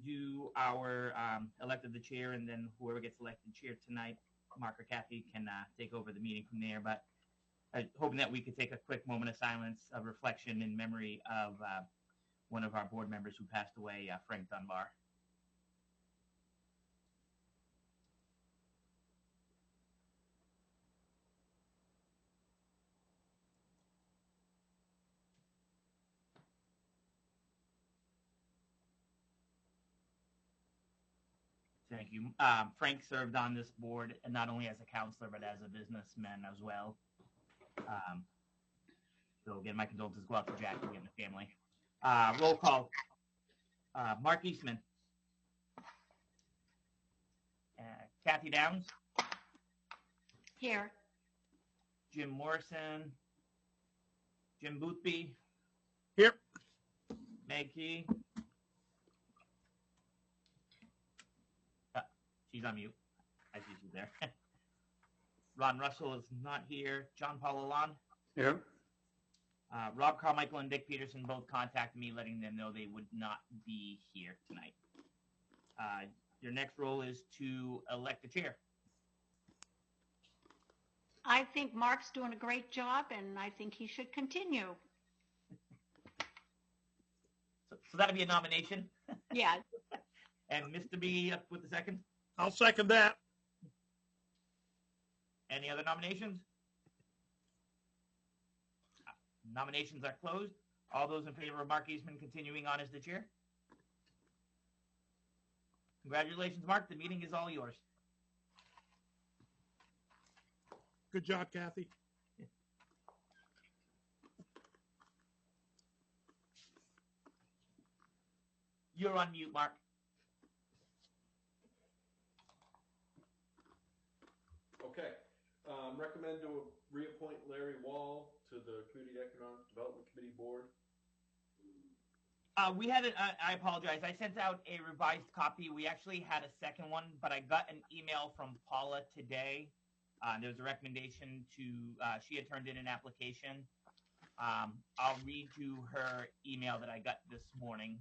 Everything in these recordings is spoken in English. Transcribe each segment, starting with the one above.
do our elected the chair, and then whoever gets elected chair tonight, Mark or Kathy, can take over the meeting from there. But hoping that we could take a quick moment of silence, of reflection in memory of one of our board members who passed away, Frank Dunbar. Thank you. Frank served on this board, and not only as a counselor, but as a businessman as well. So again, my condolences go out to Jackie and the family. Roll call. Mark Eastman. Kathy Downs. Here. Jim Morrison. Jim Boothby. Here. Meg Key. She's on mute. I see she's there. Ron Russell is not here. John Paul Lalonde. Here. Rob Carmichael and Dick Peterson both contacted me, letting them know they would not be here tonight. Your next role is to elect the chair. I think Mark's doing a great job, and I think he should continue. So that'll be a nomination. Yeah. And Mr. B up with the second. I'll second that. Any other nominations? Nominations are closed. All those in favor of Mark Eastman continuing on as the chair? Congratulations, Mark. The meeting is all yours. Good job, Kathy. You're on mute, Mark. Okay. Recommend to reappoint Larry Wall to the Community Economic Development Committee Board. We had I apologize. I sent out a revised copy. We actually had a second one, but I got an email from Paula today. There was a recommendation to, she had turned in an application. I'll read you her email that I got this morning.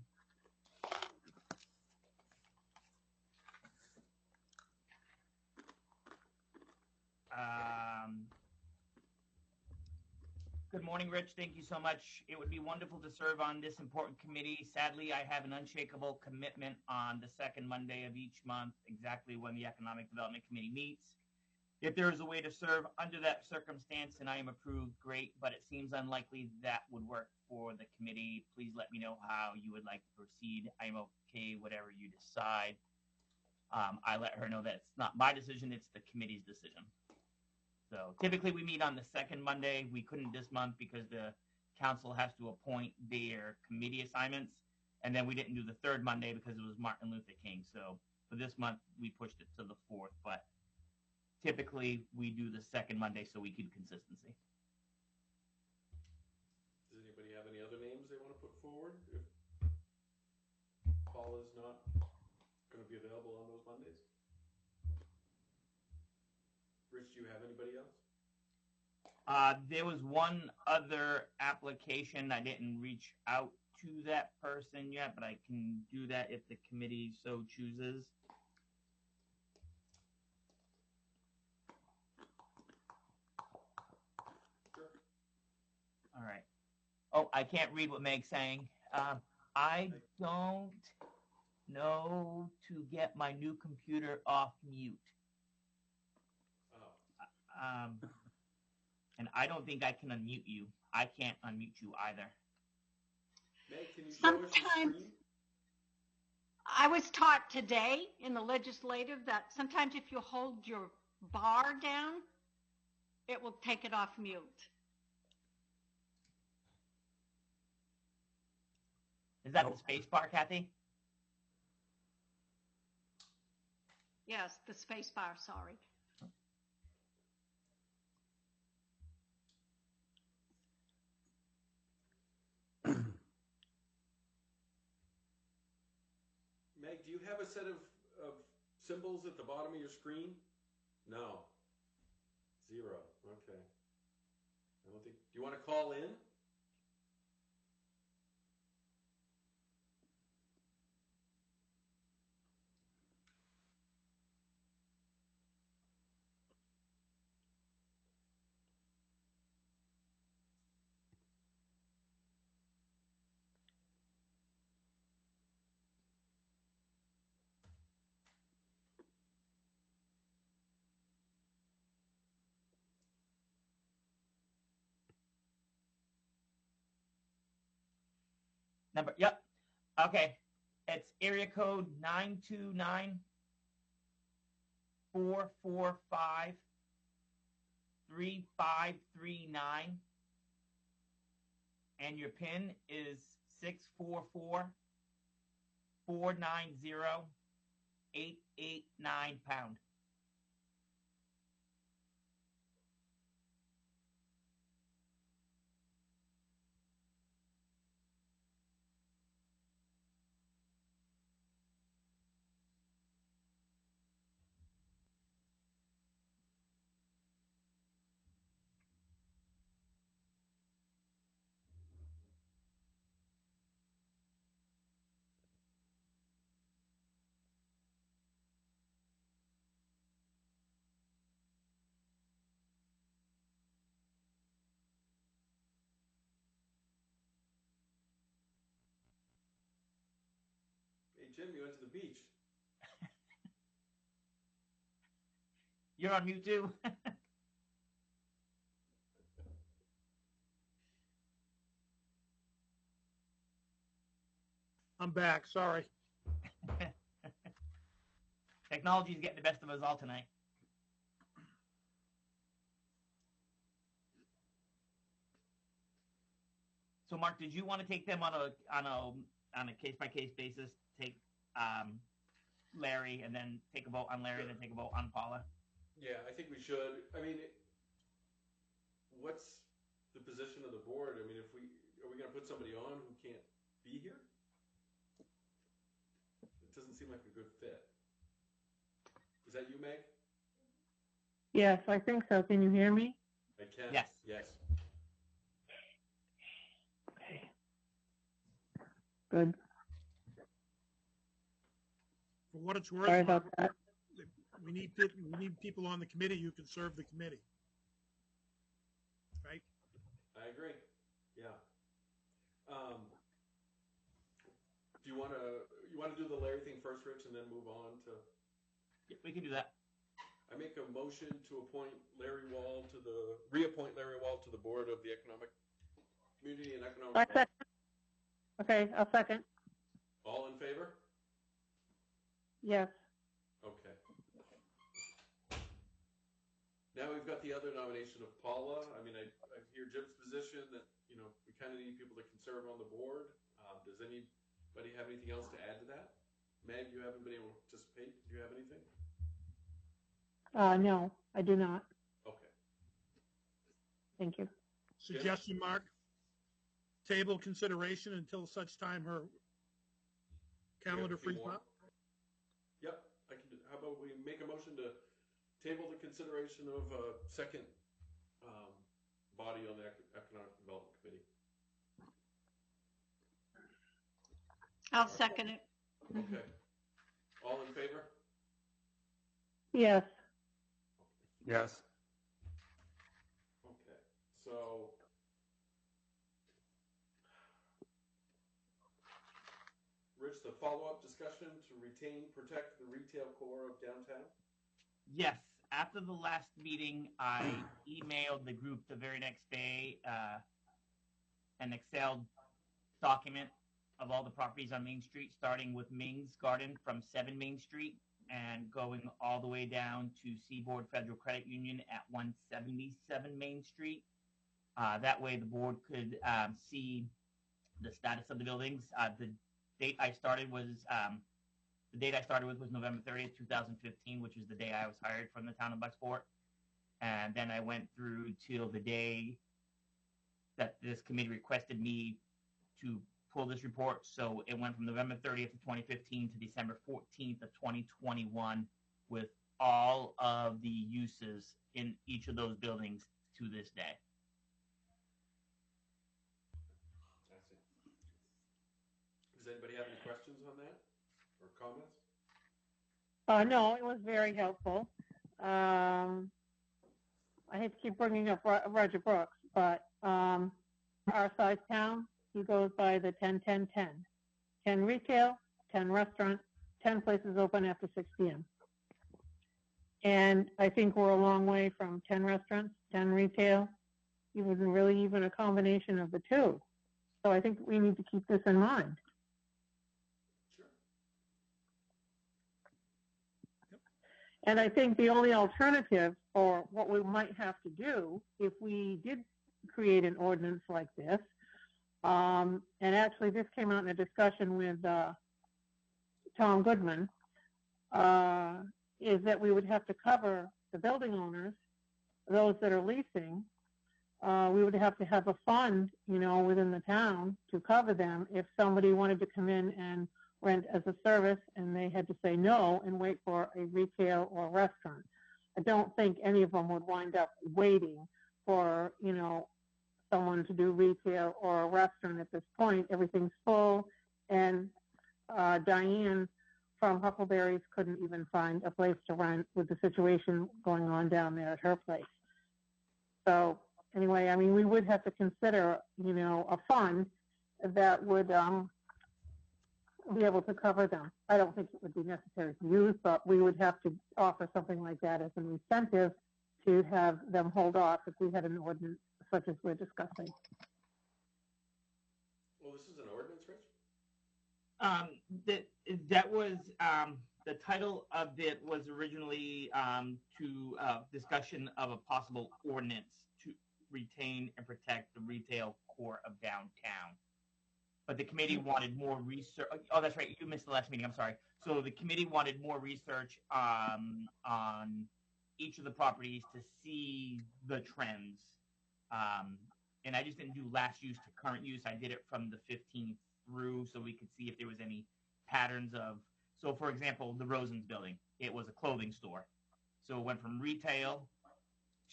Good morning, Rich. Thank you so much. It would be wonderful to serve on this important committee. Sadly, I have an unshakable commitment on the second Monday of each month, exactly when the Economic Development Committee meets. If there is a way to serve under that circumstance and I am approved, great, but it seems unlikely that would work for the committee. Please let me know how you would like to proceed. I'm okay, whatever you decide. I let her know that it's not my decision, it's the committee's decision. So typically we meet on the second Monday. We couldn't this month because the council has to appoint their committee assignments. And then we didn't do the third Monday because it was Martin Luther King. So for this month, we pushed it to the 4th. But typically we do the second Monday so we keep consistency. Does anybody have any other names they want to put forward? If Paul is not going to be available on those Mondays? Rich, do you have anybody else? There was one other application. I didn't reach out to that person yet, but I can do that if the committee so chooses. Sure. All right. Oh, I can't read what Meg's saying. I don't know to get my new computer off mute. And I don't think I can unmute you. I can't unmute you either. Meg, can you show us your screen? I was taught today in the legislative that sometimes if you hold your bar down, it will take it off mute. Is that the space bar, Kathy? Yes, the space bar, sorry. Meg, do you have a set of symbols at the bottom of your screen? No. 0. Okay. I don't think. Do you want to call in? Number, yep. Okay. It's area code 929-445-3539. And your PIN is 644-490-889 #. Hey, Jim, you went to the beach. You're on mute too. I'm back. Sorry. Technology's getting the best of us all tonight. So, Mark, did you want to take them on a case by case basis? Take Larry, and then take a vote on Larry, Sure. then take a vote on Paula. Yeah, I think we should. I mean, what's the position of the board? I mean, are we going to put somebody on who can't be here? It doesn't seem like a good fit. Is that you, Meg? Yes, I think so. Can you hear me? I can. Yes. Yes. Okay. Good. For what it's worth, Sorry about that. we need people on the committee who can serve the committee. Right? I agree. Yeah. Do you want to do the Larry thing first, Rich, and then move on to? Yeah, we can do that. I make a motion to reappoint Larry Wall to the board of the Community and Economic. I second. Okay, I'll second. All in favor? Yes. Okay. Now we've got the other nomination of Paula. I mean, I hear Jim's position that, we kind of need people that can serve on the board. Does anybody have anything else to add to that? Meg, you haven't been able to participate. Do you have anything? No, I do not. Okay. Thank you. Suggestion, Mark? Table consideration until such time her calendar Yeah, frees more. up? Yep, I can do. How about we make a motion to table the consideration of a second body on the Economic Development Committee? I'll second it. Okay. All in favor? Yes. Yes. Okay. So Rich, the follow-up discussion to retain, protect the retail core of downtown? Yes. After the last meeting, I emailed the group the very next day an Excel document of all the properties on Main Street, starting with Ming's Garden from 7 Main Street and going all the way down to Seaboard Federal Credit Union at 177 Main Street. That way the board could see the status of the buildings. The date I started with was November 30th, 2015, which is the day I was hired from the town of Bucksport. And then I went through till the day that this committee requested me to pull this report. So it went from November 30th of 2015 to December 14th of 2021 with all of the uses in each of those buildings to this day. I see. Does anybody have any questions on that or comments? No, it was very helpful. I hate to keep bringing up Roger Brooks, but our size town, he goes by the 10-10-10. 10 retail, 10 restaurant, 10 places open after 6 p.m. And I think we're a long way from 10 restaurants, 10 retail. It wasn't really even a combination of the two. So I think we need to keep this in mind. Sure. And I think the only alternative, or what we might have to do if we did create an ordinance like this, and actually this came out in a discussion with Tom Goodman, is that we would have to cover the building owners, those that are leasing. We would have to have a fund, within the town to cover them if somebody wanted to come in and rent as a service and they had to say no and wait for a retail or restaurant. I don't think any of them would wind up waiting for, someone to do retail or a restaurant at this point. Everything's full, and Diane from Huckleberry's couldn't even find a place to rent with the situation going on down there at her place. So anyway, I mean, we would have to consider, a fund that would be able to cover them. I don't think it would be necessary to use, but we would have to offer something like that as an incentive to have them hold off if we had an ordinance such as we're discussing. Well, this is an ordinance, Rich? That was the title of it was originally to discussion of a possible ordinance to retain and protect the retail core of downtown. But the committee wanted more research. Oh, that's right. You missed the last meeting. I'm sorry. So the committee wanted more research on each of the properties to see the trends. And I just didn't do last use to current use. I did it from the 15th through so we could see if there was any patterns of. So, for example, the Rosens building, it was a clothing store. So it went from retail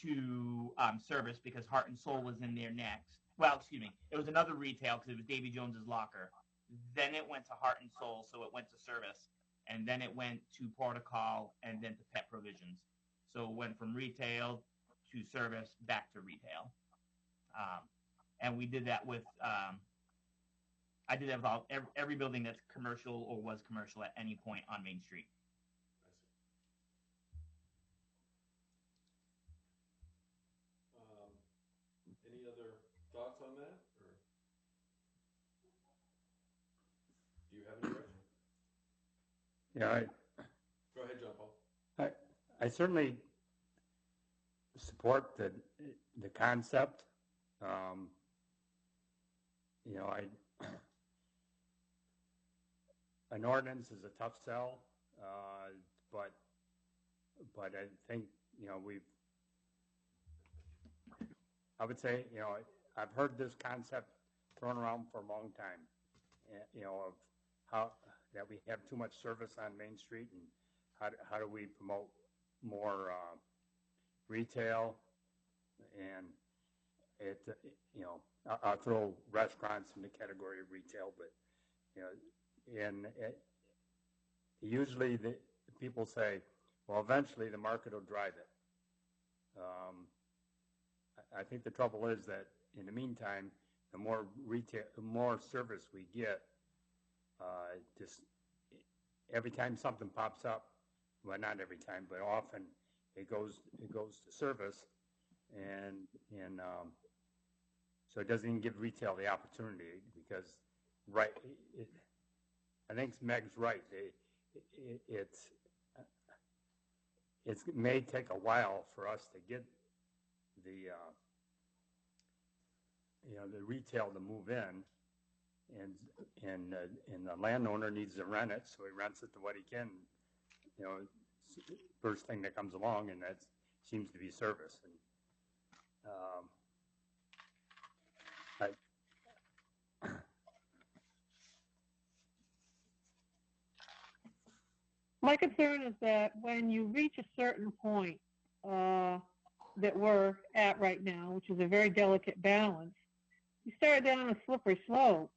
to service because Heart and Soul was in there next. Well, excuse me. It was another retail because it was Davy Jones's Locker. Then it went to Heart and Soul, so it went to service. And then it went to Protocol and then to Pet Provisions. So it went from retail to service back to retail. And we did that with I did that with every building that's commercial or was commercial at any point on Main Street. Any other thoughts on that? Or do you have any questions? Yeah, Go ahead, John Paul. I certainly support the concept. An ordinance is a tough sell, but I think I would say I've heard this concept thrown around for a long time. Of how that we have too much service on Main Street, and how do we promote more retail, and I'll throw restaurants in the category of retail, but usually the people say, well, eventually the market will drive it. I think the trouble is that in the meantime, the more retail, the more service we get, just every time something pops up, well, not every time, but often it goes to service, and so it doesn't even give retail the opportunity because, right? I think Meg's right. It may take a while for us to get the retail to move in, and the landowner needs to rent it, so he rents it to what he can. First thing that comes along, and that seems to be service. And my concern is that when you reach a certain point that we're at right now, which is a very delicate balance, you start down a slippery slope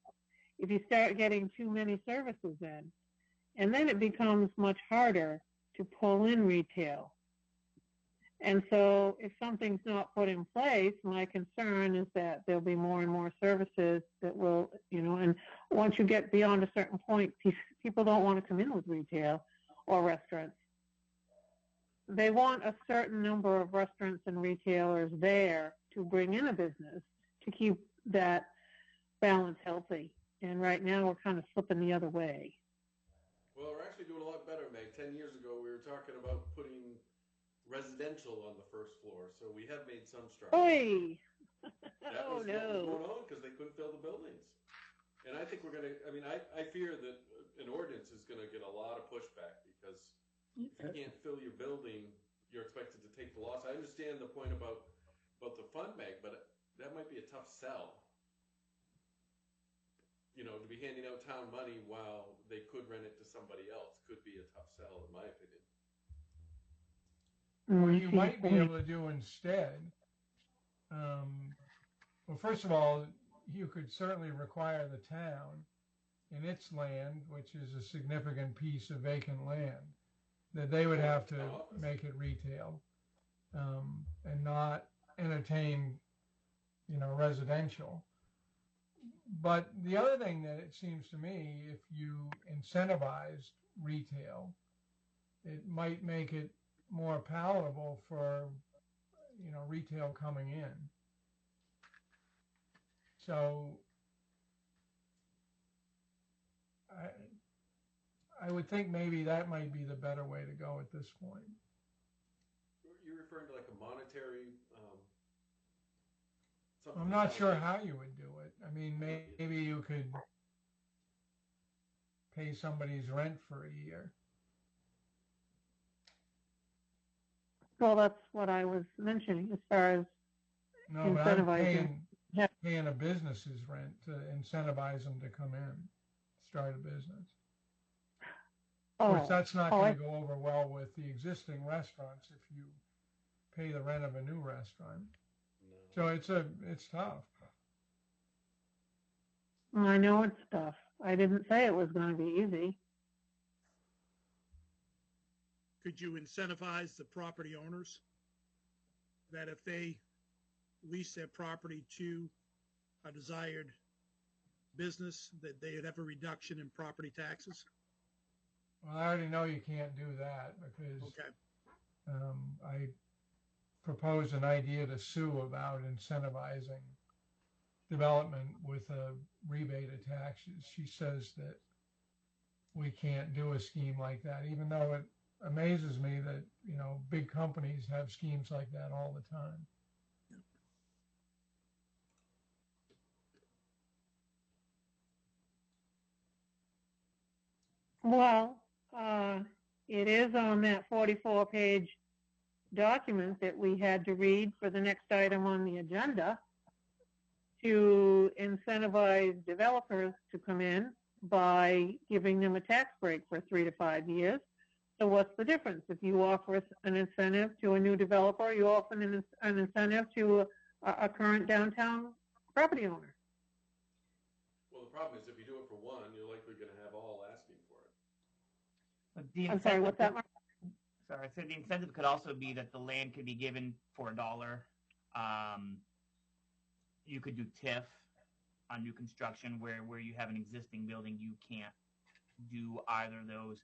if you start getting too many services in. And then it becomes much harder to pull in retail. And so if something's not put in place, my concern is that there'll be more and more services that will, and once you get beyond a certain point, people don't want to come in with retail or restaurants. They want a certain number of restaurants and retailers there to bring in a business to keep that balance healthy. And right now, we're kind of slipping the other way. Well, we're actually doing a lot better, Meg. 10 years ago, we were talking about putting residential on the first floor, so we have made some strides. Oy! That Oh, was what was no. going on because they couldn't fill the buildings. And I think we're going to, I mean, I fear that an ordinance is going to get a lot of pushback because if you can't fill your building, you're expected to take the loss. I understand the point about the fund, Meg, but that might be a tough sell. You know, to be handing out town money while they could rent it to somebody else could be a tough sell, in my opinion. What you might be able to do instead, well, first of all, you could certainly require the town in its land, which is a significant piece of vacant land, that they would have to make it retail and not entertain, residential. But the other thing that it seems to me, if you incentivized retail, it might make it more palatable for, retail coming in. So I would think maybe that might be the better way to go at this point. You're referring to like a monetary. I'm not sure how you would do it. I mean, maybe you could pay somebody's rent for a year. Well, that's what I was mentioning as far as No, but I'm incentivizing. paying a business's rent to incentivize them to come in, start a business. Of course, that's not going to go over well with the existing restaurants if you pay the rent of a new restaurant. So it's tough. I know it's tough. I didn't say it was going to be easy. Could you incentivize the property owners that if they lease their property to a desired business, that they'd have a reduction in property taxes? Well, I already know you can't do that because Okay. I proposed an idea to Sue about incentivizing development with a rebate of taxes. She says that we can't do a scheme like that, even though it amazes me that, big companies have schemes like that all the time. Well, it is on that 44-page document that we had to read for the next item on the agenda to incentivize developers to come in by giving them a tax break for 3 to 5 years. So what's the difference? If you offer an incentive to a new developer, you offer an incentive to a current downtown property owner. Well, the problem is if you do it for one, you're likely going to have all asking for it. The I'm sorry, what's that, Mark? Sorry, so the incentive could also be that the land could be given for $1. You could do TIF on new construction where you have an existing building, you can't do either of those.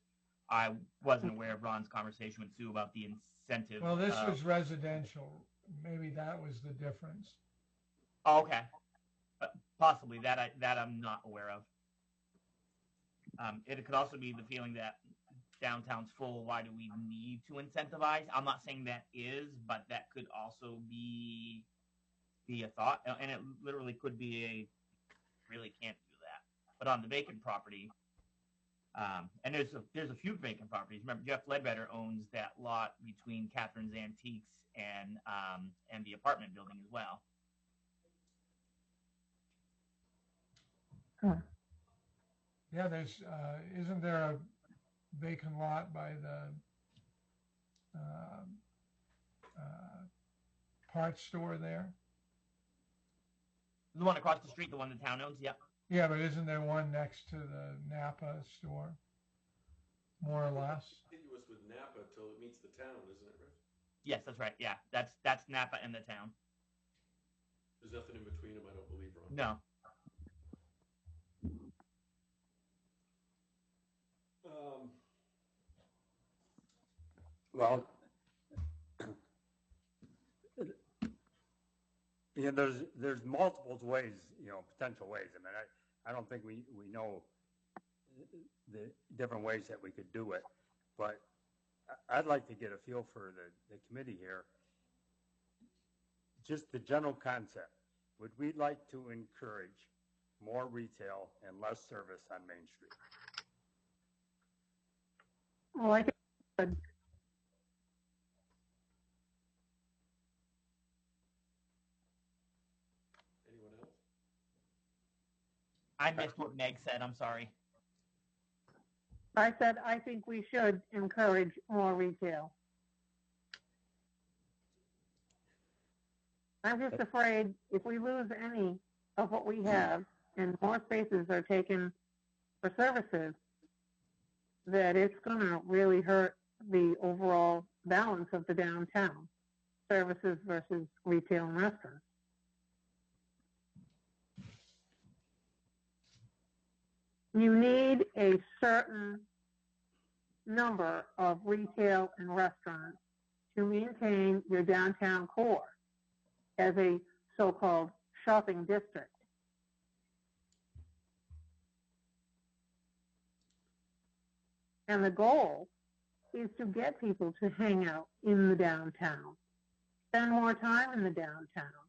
I wasn't aware of Ron's conversation with Sue about the incentive. Well, this was residential. Maybe that was the difference. Oh, okay. Possibly that I'm not aware of. It could also be the feeling that downtown's full. Why do we need to incentivize? I'm not saying that is, but that could also be a thought, and it literally could be really can't do that. But on the vacant property, and there's a few vacant properties. Remember, Jeff Ledbetter owns that lot between Catherine's Antiques and the apartment building as well. Huh. Yeah, there's isn't there a vacant lot by the parts store there? The one across the street, the one the town owns, yeah. Yeah, but isn't there one next to the Napa store? More or less. Continuous with Napa till it meets the town, isn't it, Rich? Yes, that's right. Yeah, that's Napa and the town. There's nothing in between them, I don't believe, Ron. No. Well, you know, there's multiple ways, you know, potential ways. I mean, I don't think we know the different ways that we could do it, but I'd like to get a feel for the committee here. Just the general concept. Would we like to encourage more retail and less service on Main Street? Well, I think Anyone else? I missed what Meg said. I'm sorry. I said I think we should encourage more retail. I'm just afraid if we lose any of what we have and more spaces are taken for services, that it's going to really hurt the overall balance of the downtown, services versus retail and restaurants. You need a certain number of retail and restaurants to maintain your downtown core as a so-called shopping district. And the goal is to get people to hang out in the downtown, spend more time in the downtown.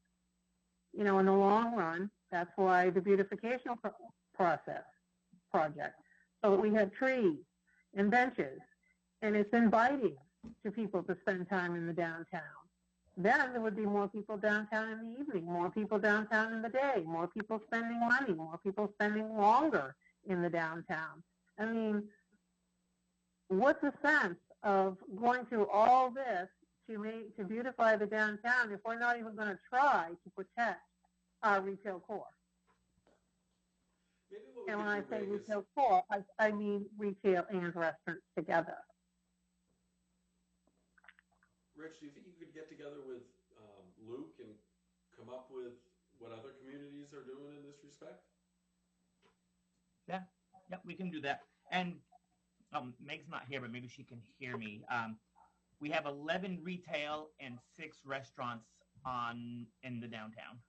You know, in the long run, that's why the beautification project, so that we have trees and benches, and it's inviting to people to spend time in the downtown. Then there would be more people downtown in the evening, more people downtown in the day, more people spending money, more people spending longer in the downtown. I mean, what's the sense of going through all this to beautify the downtown if we're not even going to try to protect our retail core? Maybe what we And could when I do, say Meg, is- retail core, I mean retail and restaurants together. Rich, do you think you could get together with Luke and come up with what other communities are doing in this respect? Yeah, we can do that. And Meg's not here, but maybe she can hear me. We have 11 retail and 6 restaurants in the downtown.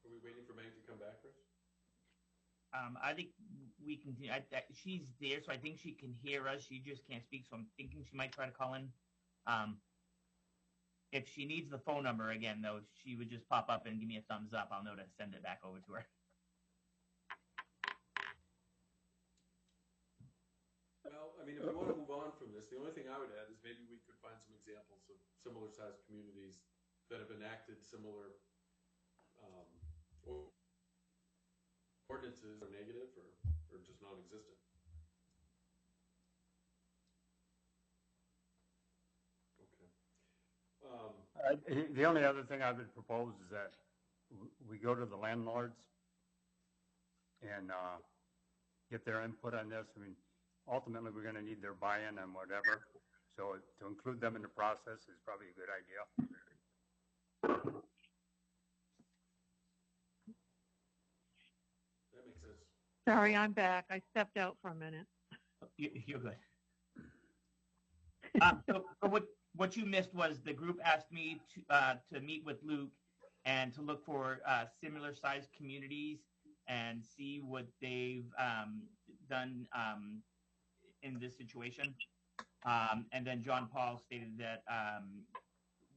Are we waiting for Meg to come back, Rich? I think we can. She's there, so I think she can hear us. She just can't speak, so I'm thinking she might try to call in. If she needs the phone number again, though, she would just pop up and give me a thumbs up. I'll know to send it back over to her. Well, I mean, if we want to move on from this, the only thing I would add is maybe we could find some examples of similar-sized communities that have enacted similar ordinances are negative or just non-existent. Okay. The only other thing I would propose is that we go to the landlords and get their input on this. I mean, ultimately, we're going to need their buy-in on whatever. So to include them in the process is probably a good idea. That makes sense. Sorry, I'm back. I stepped out for a minute. You're good. So what you missed was the group asked me to meet with Luke and to look for similar sized communities and see what they've done in this situation. And then John Paul stated that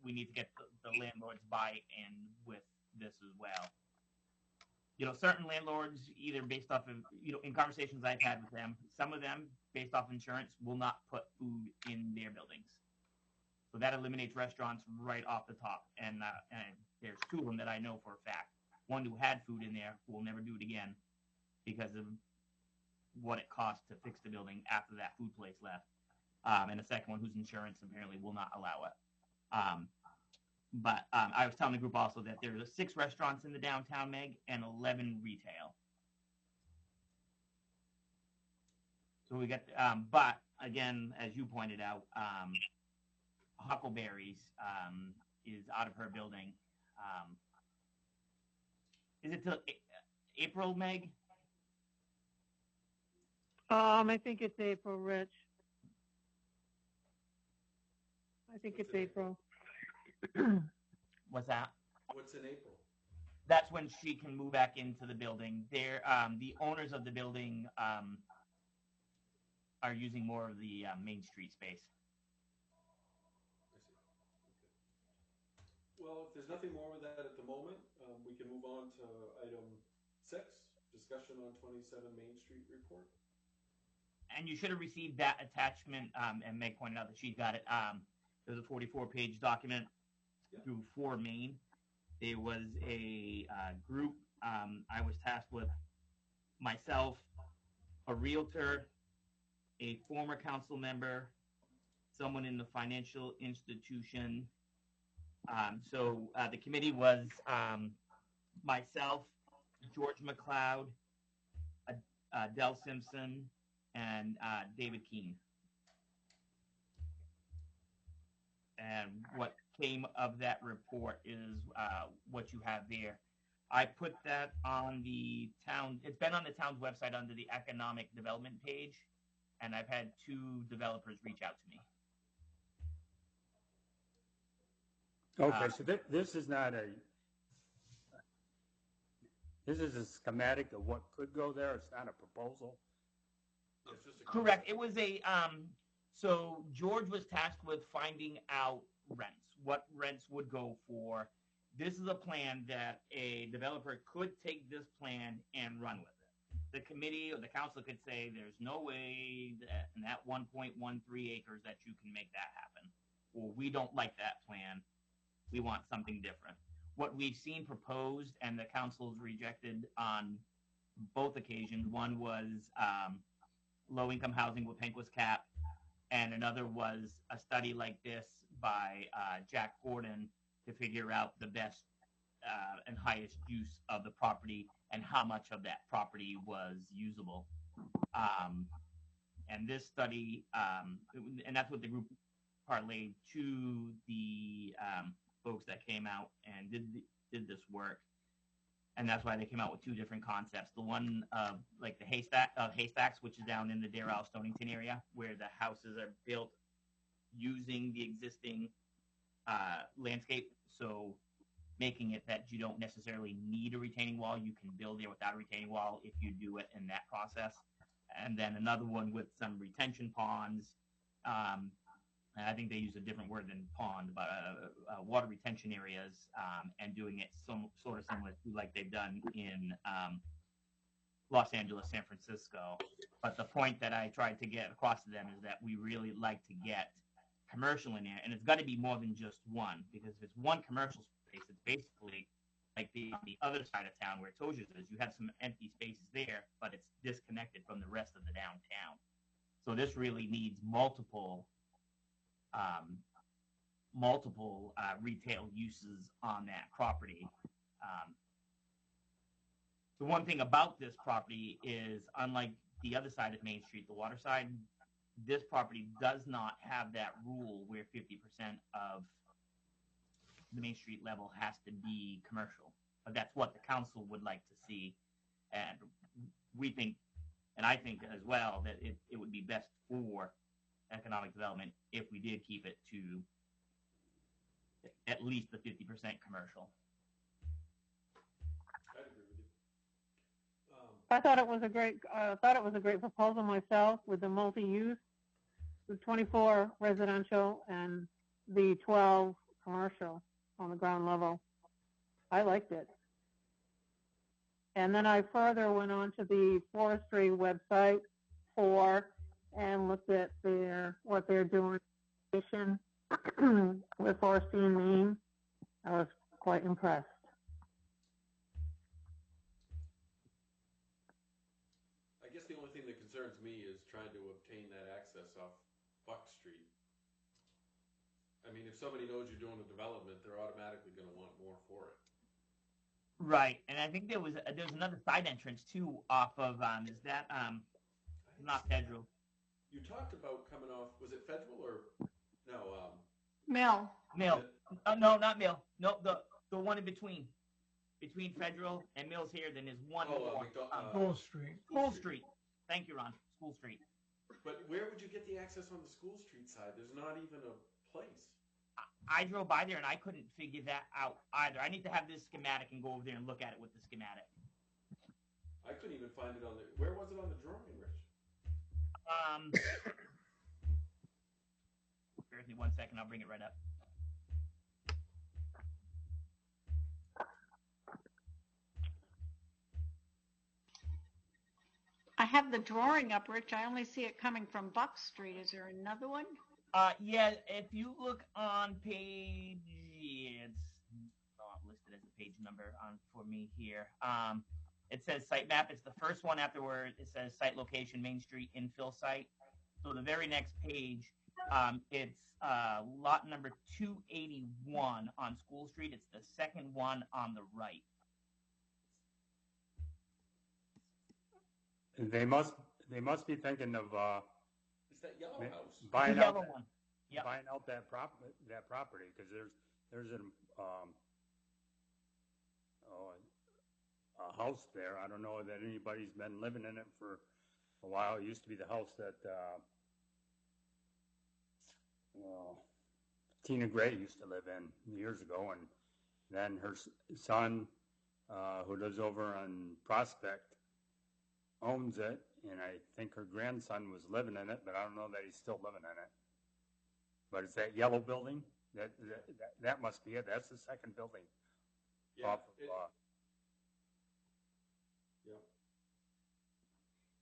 we need to get the landlords buy-in with this as well. You know, certain landlords, either based off of, you know, in conversations I've had with them, some of them, based off insurance, will not put food in their buildings. So that eliminates restaurants right off the top. And there's 2 of them that I know for a fact. One who had food in there will never do it again because of what it costs to fix the building after that food place left. And the second one whose insurance apparently will not allow it. But I was telling the group also that there are 6 restaurants in the downtown, Meg, and 11 retail. So we got, but again, as you pointed out, Huckleberry's is out of her building. Is it till April, Meg? I think it's April, Rich. I think What's it's in April. What's that? What's in April? That's when she can move back into the building. They're, the owners of the building are using more of the Main Street space. I see. Okay. Well, if there's nothing more with that at the moment, we can move on to item 6, discussion on 27 Main Street report. And you should have received that attachment, and Meg pointed out that she's got it. There's a 44-page document Yep. through 4 Main. There was a group. I was tasked with myself, a realtor, a former council member, someone in the financial institution. So the committee was myself, George McLeod, Dell Simpson, and David Keene. And what came of that report is what you have there. I put that on the town. It's been on the town's website under the economic development page, and I've had 2 developers reach out to me. Okay, so this is not a, this is a schematic of what could go there. It's not a proposal. It's just a Correct. It was a so George was tasked with finding out rents, what rents would go for. This is a plan that a developer could take this plan and run with it. The committee or the council could say there's no way that in that 1.13 acres that you can make that happen. Or we don't like that plan. We want something different. What we've seen proposed and the council's rejected on both occasions, one was low-income housing with Penquist cap, and another was a study like this by Jack Gordon to figure out the best and highest use of the property and how much of that property was usable. And this study, and that's what the group parlayed to the folks that came out and did this work. And that's why they came out with 2 different concepts. The one like the haystacks, which is down in the Darrell Stonington area, where the houses are built using the existing landscape. So making it that you don't necessarily need a retaining wall. You can build there without a retaining wall if you do it in that process. And then another one with some retention ponds. And I think they use a different word than pond, but water retention areas, and doing it sort of similar to like they've done in Los Angeles, San Francisco. But the point that I tried to get across to them is that we really like to get commercial in there, and it's got to be more than just one, because if it's one commercial space, it's basically like the other side of town where Tozier's is. You have some empty spaces there, but it's disconnected from the rest of the downtown. So this really needs multiple retail uses on that property. The one thing about this property is, unlike the other side of Main Street, the water side, this property does not have that rule where 50% of the Main Street level has to be commercial. But that's what the council would like to see. And we think, and I think as well, that it would be best for economic development if we did keep it to at least the 50% commercial. I'd agree with you. I thought it was a great proposal myself, with the multi-use, the 24 residential and the 12 commercial on the ground level. I liked it. And then I further went on to the forestry website and looked at what they're doing with forestry in Maine. I was quite impressed. I guess the only thing that concerns me is trying to obtain that access off Buck Street. I mean, if somebody knows you're doing a development, they're automatically going to want more for it. Right, and I think there was another side entrance too off of is that not Federal. You talked about coming off, was it Federal or no? Mill. Mill. No, not Mill. No, the one in between Federal and Mills here. Then there's one more. Full Street. Full Street. Thank you, Ron. School Street. But where would you get the access on the School Street side? There's not even a place. I drove by there and I couldn't figure that out either. I need to have this schematic and go over there and look at it with the schematic. I couldn't even find it on the. Where was it on the drawing, Rich? Bear with me 1 second. I'll bring it right up. I have the drawing up, Rich. I only see it coming from Buck Street. Is there another one? Yeah, if you look on page, it's not listed as a page number on for me here. It says site map. It's the first one after where it says site location, Main Street infill site. So the very next page, it's lot number 281 on School Street. It's the second one on the right. They must be thinking of It's that yellow house. buying The out yellow one. Yep. buying out that property because there's a house there. I don't know that anybody's been living in it for a while. It used to be the house that Tina Gray used to live in years ago, and then her son, who lives over on Prospect, owns it, and I think her grandson was living in it, but I don't know that he's still living in it. But it's that yellow building. That must be it. That's the second building. Yeah. Off of, Yeah.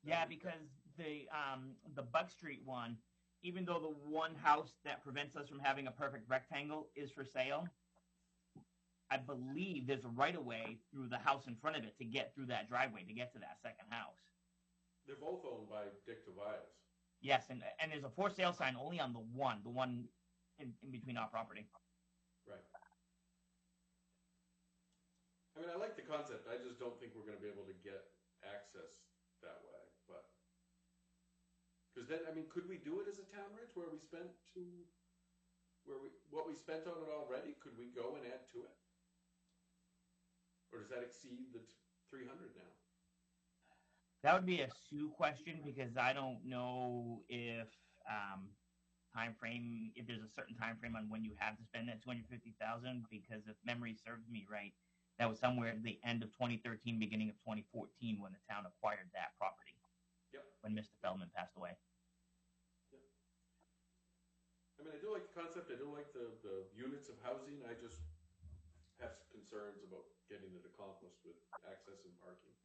Yeah, because the Buck Street one, even though the one house that prevents us from having a perfect rectangle is for sale, I believe there's a right of way through the house in front of it to get through that driveway to get to that second house. They're both owned by Dick Tobias. Yes, and there's a for sale sign only on the one in between our property. Right. I mean, I like the concept. I just don't think we're going to be able to get access that way. But because then, I mean, could we do it as a town, Rich, where we spent what we spent on it already? Could we go and add to it, or does that exceed the 300 now? That would be a Sue question because I don't know if if there's a certain time frame on when you have to spend that $250,000. Because if memory serves me right, that was somewhere at the end of 2013, beginning of 2014 when the town acquired that property. Yep. When Mr. Feldman passed away. Yep. I mean, I do like the concept. I do like the units of housing. I just have some concerns about getting it accomplished with access and parking.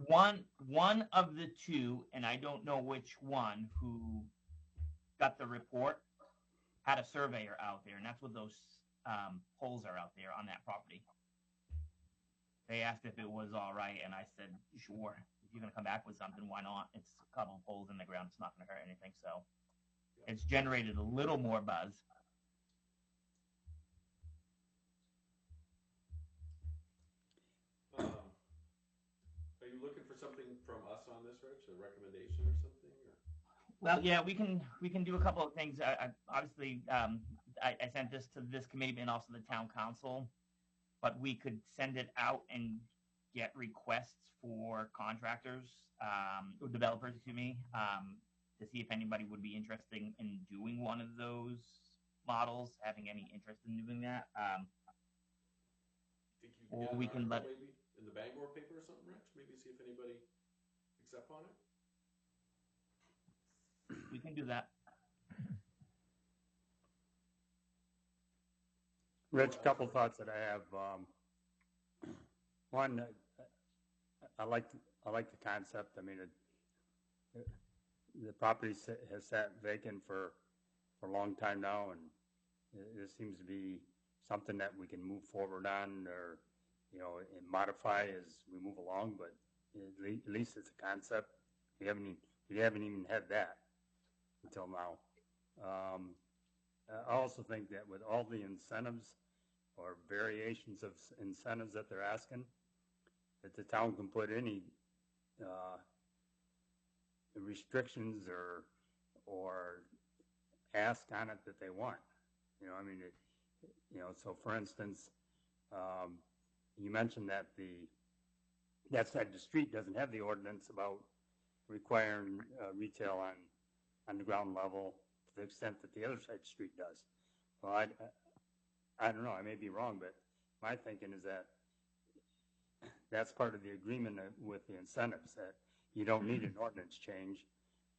One of the two, and I don't know which one, who got the report, had a surveyor out there, and that's what those poles are out there on that property. They asked if it was all right, and I said, sure. If you're going to come back with something, why not? It's a couple of poles in the ground. It's not going to hurt anything. So it's generated a little more buzz. Are you looking for something from us on this, Rich? A recommendation or something? Or? Well, yeah, we can do a couple of things. Obviously, I sent this to this committee and also the town council, but we could send it out and get requests for contractors, or developers, excuse me, to see if anybody would be interested in doing one of those models, having any interest in doing that. Think you Or get an we can article let- maybe in the Bangor paper or something, Rich? Maybe see if anybody picks up on it. We can do that. Rich, a couple thoughts that I have. One, I like the concept. I mean, the property has sat vacant for a long time now, and it seems to be something that we can move forward on, or and modify as we move along. But at least it's a concept. We haven't even had that until now. I also think that with all the incentives or variations of incentives that they're asking, that the town can put any restrictions or ask on it that they want. I mean, so for instance, you mentioned that the that side of the street doesn't have the ordinance about requiring retail on the ground level to the extent that the other side of the street does. Well, I don't know, I may be wrong, but my thinking is that that's part of the agreement with the incentives, that you don't need an ordinance change.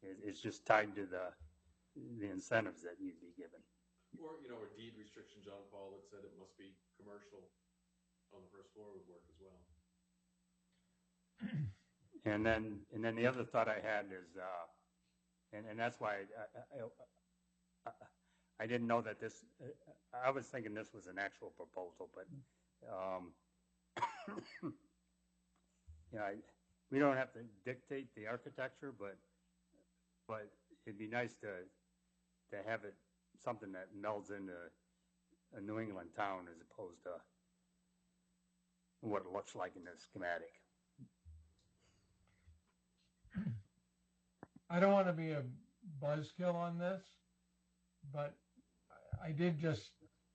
It's just tied to the incentives that you'd be given. Or, you know, a deed restriction, John Paul, that said it must be commercial on the first floor would work as well. And then the other thought I had is, and that's why I didn't know that this, I was thinking this was an actual proposal, but, you know, we don't have to dictate the architecture, but it'd be nice to have it something that melds into a New England town as opposed to what it looks like in the schematic. I don't want to be a buzzkill on this, but I did just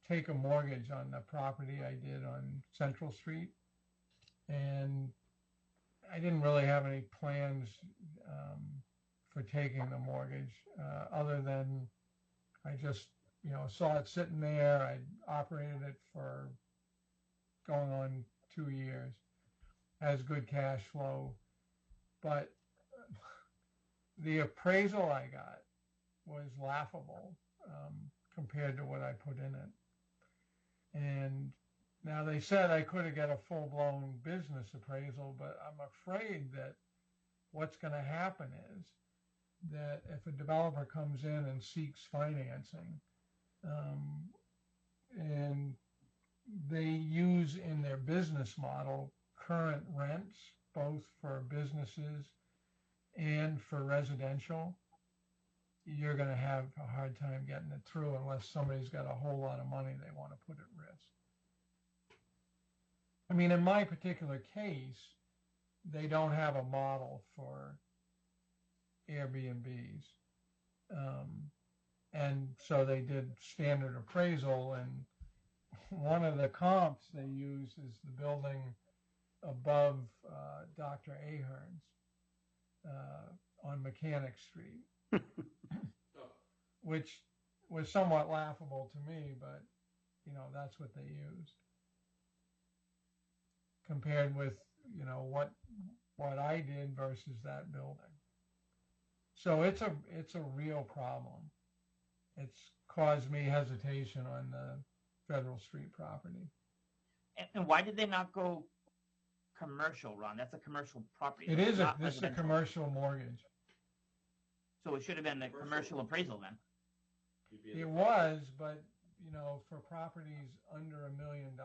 take a mortgage on the property I did on Central Street, and I didn't really have any plans for taking the mortgage other than I just, you know, saw it sitting there. I operated it for going on 2 years, has good cash flow, but the appraisal I got was laughable compared to what I put in it. And now they said I could have got a full-blown business appraisal, but I'm afraid that what's going to happen is that if a developer comes in and seeks financing, and they use in their business model current rents, both for businesses and for residential, you're going to have a hard time getting it through unless somebody's got a whole lot of money they want to put at risk. I mean, in my particular case, they don't have a model for Airbnbs. And so they did standard appraisal, and one of the comps they use is the building above Dr. Ahern's on Mechanic Street, which was somewhat laughable to me, but, you know, that's what they used. Compared with, you know, what I did versus that building. So it's a real problem. It's caused me hesitation on the Federal Street property. And why did they not go commercial, Ron? That's a commercial property. It is this is a commercial mortgage. So it should have been a commercial appraisal then. It was, but, you know, for properties under $1 million,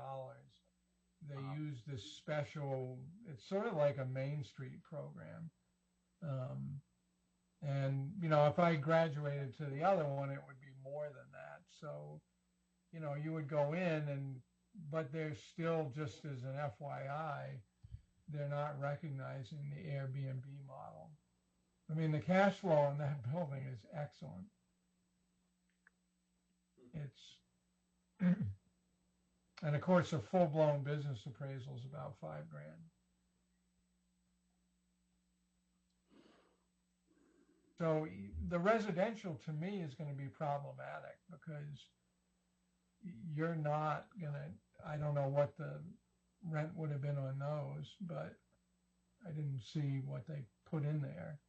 they use this special, it's sort of like a Main Street program. And, you know, if I graduated to the other one, it would be more than that. So, you know, you would go in but they're still, just as an FYI, they're not recognizing the Airbnb model. I mean, the cash flow on that building is excellent. It's, and of course, a full-blown business appraisal is about $5,000. So the residential to me is going to be problematic because you're not going to, I don't know what the rent would have been on those, but I didn't see what they put in there.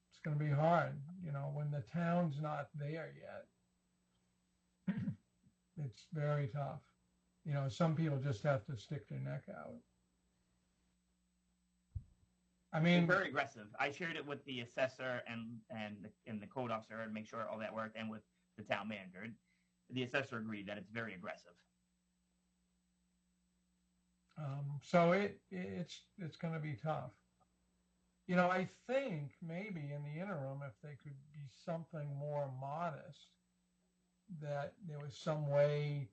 It's going to be hard, you know, when the town's not there yet. It's very tough. You know, some people just have to stick their neck out. I mean, it's very aggressive. I shared it with the assessor and the code officer and make sure all that worked, and with the town manager. The assessor agreed that it's very aggressive. So it's going to be tough. You know, I think maybe in the interim, if they could be something more modest, that there was some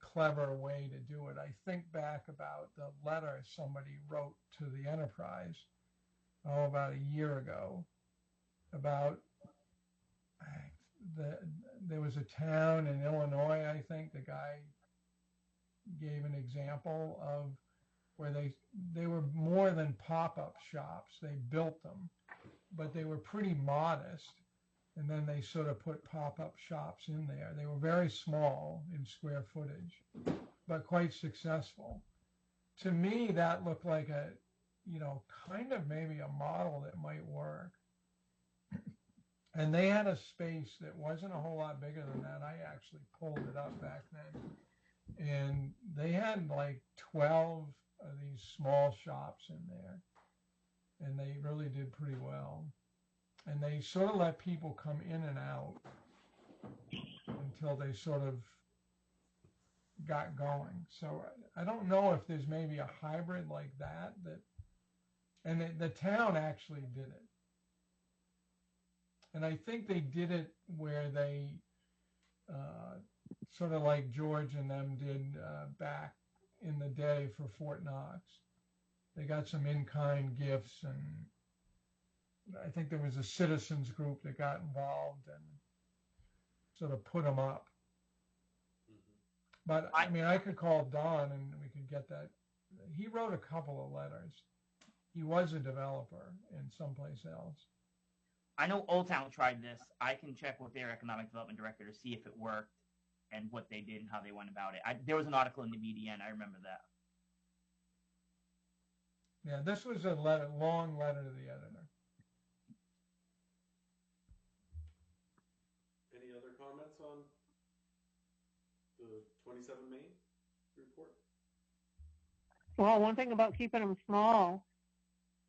clever way to do it. I think back about the letter somebody wrote to the Enterprise, about a year ago, about there was a town in Illinois, I think. The guy gave an example of where they were more than pop-up shops. They built them, but they were pretty modest. And then they sort of put pop-up shops in there. They were very small in square footage, but quite successful. To me, that looked like a, kind of maybe a model that might work. And they had a space that wasn't a whole lot bigger than that. I actually pulled it up back then. And they had like 12 of these small shops in there. And they really did pretty well. And they sort of let people come in and out until they sort of got going. So I don't know if there's maybe a hybrid like that, and the town actually did it. And I think they did it where they sort of like George and them did back in the day for Fort Knox. They got some in-kind gifts, and I think there was a citizens group that got involved and sort of put them up. But I mean, I could call Don and we could get that. He wrote a couple of letters. He was a developer in someplace else. I know Old Town tried this. I can check with their economic development director to see if it worked and what they did and how they went about it. There was an article in the BDN. I remember that. Yeah, this was a long letter to the editor. Any other comments on the 27 Main report? Well, one thing about keeping them small,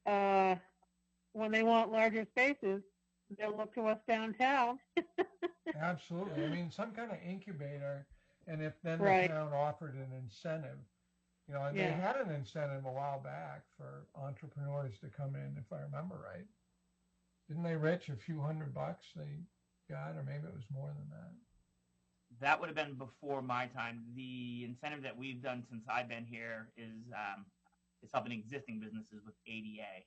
when they want larger spaces, they'll look to us downtown. Absolutely. I mean, some kind of incubator, and if then Right. the town offered an incentive, and they had an incentive a while back for entrepreneurs to come in, if I remember right. Didn't they, Rich, a few $100 they got, or maybe it was more than that? That would have been before my time. The incentive that we've done since I've been here is helping existing businesses with ADA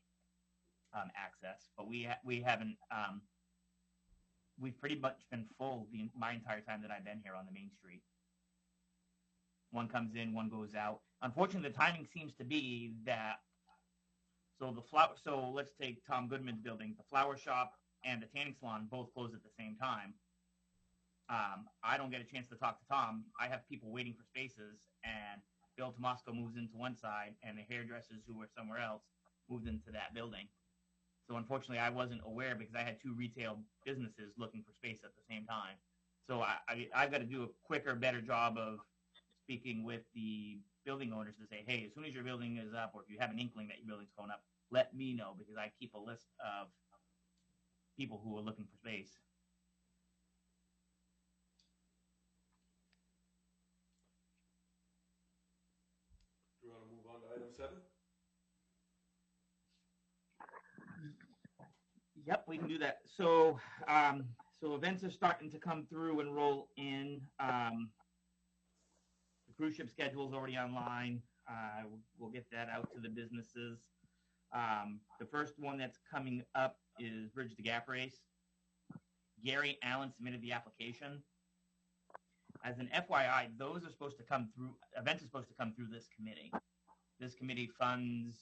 access, but we haven't. We've pretty much been full my entire time that I've been here on the main street. One comes in, one goes out. Unfortunately, the timing seems to be that. So let's take Tom Goodman's building, the flower shop and the tanning salon both close at the same time. I don't get a chance to talk to Tom. I have people waiting for spaces, and Bill Tomasco moves into one side, and the hairdressers who were somewhere else moved into that building. So unfortunately, I wasn't aware because I had two retail businesses looking for space at the same time. So I've got to do a quicker, better job of speaking with the building owners to say, hey, as soon as your building is up, or if you have an inkling that your building's going up, let me know, because I keep a list of people who are looking for space. Do you want to move on to item 7? Yep, we can do that. So, so events are starting to come through and roll in. The cruise ship schedule is already online. We'll get that out to the businesses. The first one that's coming up is Bridge the Gap Race. Gary Allen submitted the application. As an FYI, those are supposed to come through. Events are supposed to come through this committee. This committee funds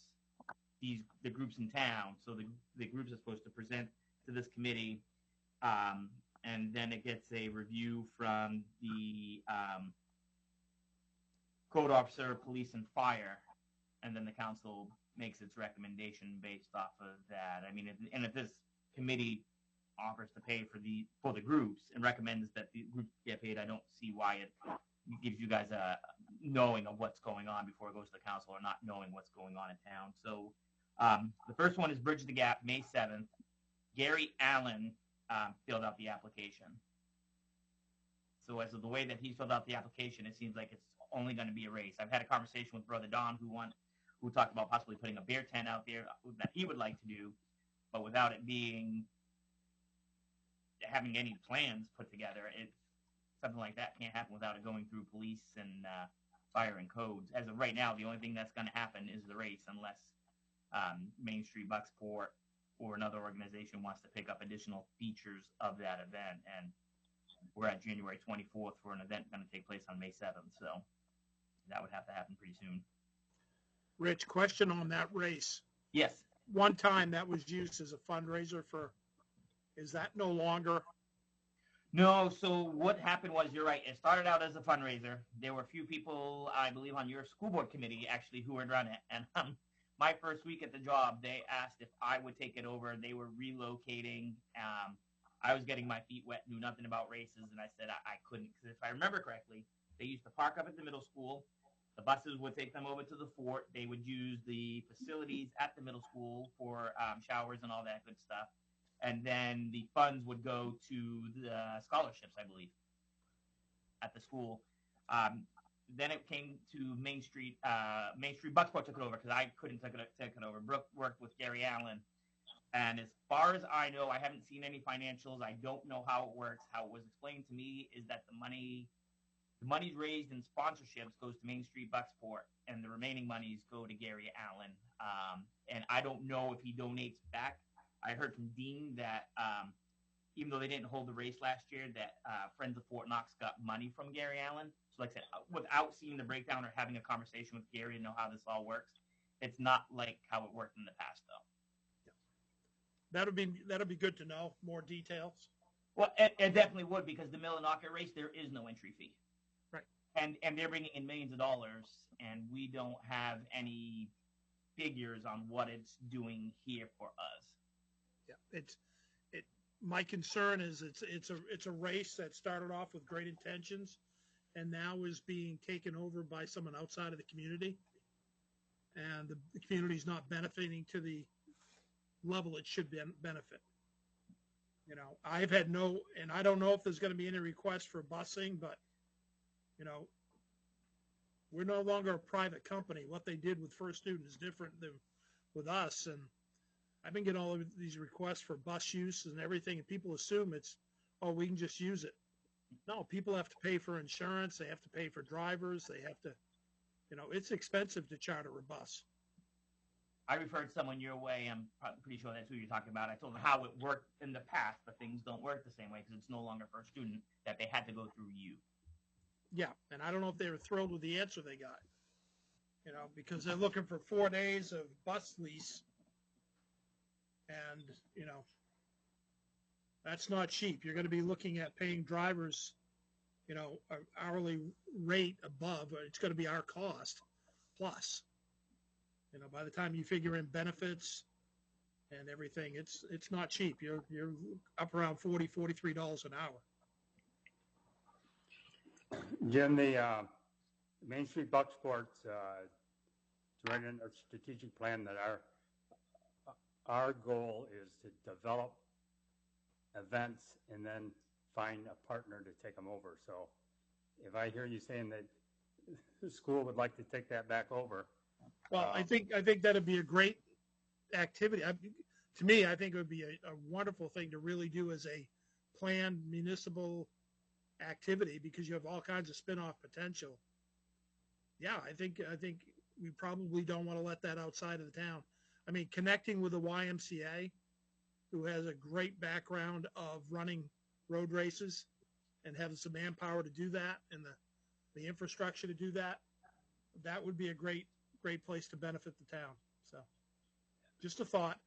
the groups in town, so the groups are supposed to present to this committee, and then it gets a review from the code officer, police, and fire, and then the council makes its recommendation based off of that. I mean, if this committee offers to pay for the groups and recommends that the groups get paid, I don't see why it gives you guys a knowing of what's going on before it goes to the council, or not knowing what's going on in town. So the first one is Bridge the Gap, May 7th. Gary Allen filled out the application. So as of the way that he filled out the application, it seems like it's only going to be a race. I've had a conversation with Brother Don who talked about possibly putting a beer tent out there that he would like to do, but without it having any plans put together. Something like that can't happen without it going through police and fire and codes. As of right now, the only thing that's going to happen is the race, unless Main Street Bucksport or another organization wants to pick up additional features of that event. And we're at January 24th for an event going to take place on May 7th. So that would have to happen pretty soon. Rich, question on that race. Yes. One time that was used as a fundraiser is that no longer? No, so what happened was, you're right, it started out as a fundraiser. There were a few people, I believe, on your school board committee actually who would run it. And my first week at the job, they asked if I would take it over. They were relocating. I was getting my feet wet, knew nothing about races, and I said I couldn't, because if I remember correctly, they used to park up at the middle school. The buses would take them over to the fort. They would use the facilities at the middle school for showers and all that good stuff. And then the funds would go to the scholarships, I believe, at the school. Then it came to Main Street. Main Street Bucksport took it over because I couldn't take it over. Brooke worked with Gary Allen. And as far as I know, I haven't seen any financials. I don't know how it works. How it was explained to me is that the money raised in sponsorships goes to Main Street Bucksport, and the remaining monies go to Gary Allen. And I don't know if he donates back. I heard from Dean that even though they didn't hold the race last year, that Friends of Fort Knox got money from Gary Allen. So like I said, without seeing the breakdown or having a conversation with Gary to know how this all works, it's not like how it worked in the past, though. That'll be good to know more details. Well, it definitely would, because the Millinocket race, there is no entry fee. Right. And they're bringing in millions of dollars, and we don't have any figures on what it's doing here for us. Yeah, my concern is it's a race that started off with great intentions and now is being taken over by someone outside of the community, and the community's not benefiting to the level it should benefit. You know, I've had and I don't know if there's going to be any requests for busing, but you know, we're no longer a private company. What they did with First Student is different than with us. And I've been getting all of these requests for bus use and everything, and people assume we can just use it. No, people have to pay for insurance. They have to pay for drivers. They have to, it's expensive to charter a bus. I referred someone your way. I'm pretty sure that's who you're talking about. I told them how it worked in the past, but things don't work the same way because it's no longer First Student, that they had to go through you. Yeah, and I don't know if they were thrilled with the answer they got, because they're looking for 4 days of bus lease. And, that's not cheap. You're going to be looking at paying drivers, an hourly rate above. It's going to be our cost plus. By the time you figure in benefits and everything, it's not cheap. You're up around $40, $43 an hour. Jim, the Main Street Bucksport's writing a strategic plan that our goal is to develop events and then find a partner to take them over. So if I hear you saying that the school would like to take that back over. Well, I think that'd be a great activity. To me, I think it would be a wonderful thing to really do as a planned municipal activity, because you have all kinds of spin-off potential. Yeah, I think we probably don't want to let that outside of the town. I mean, connecting with the YMCA, who has a great background of running road races and having some manpower to do that and the infrastructure to do that, that would be a great place to benefit the town. So just a thought.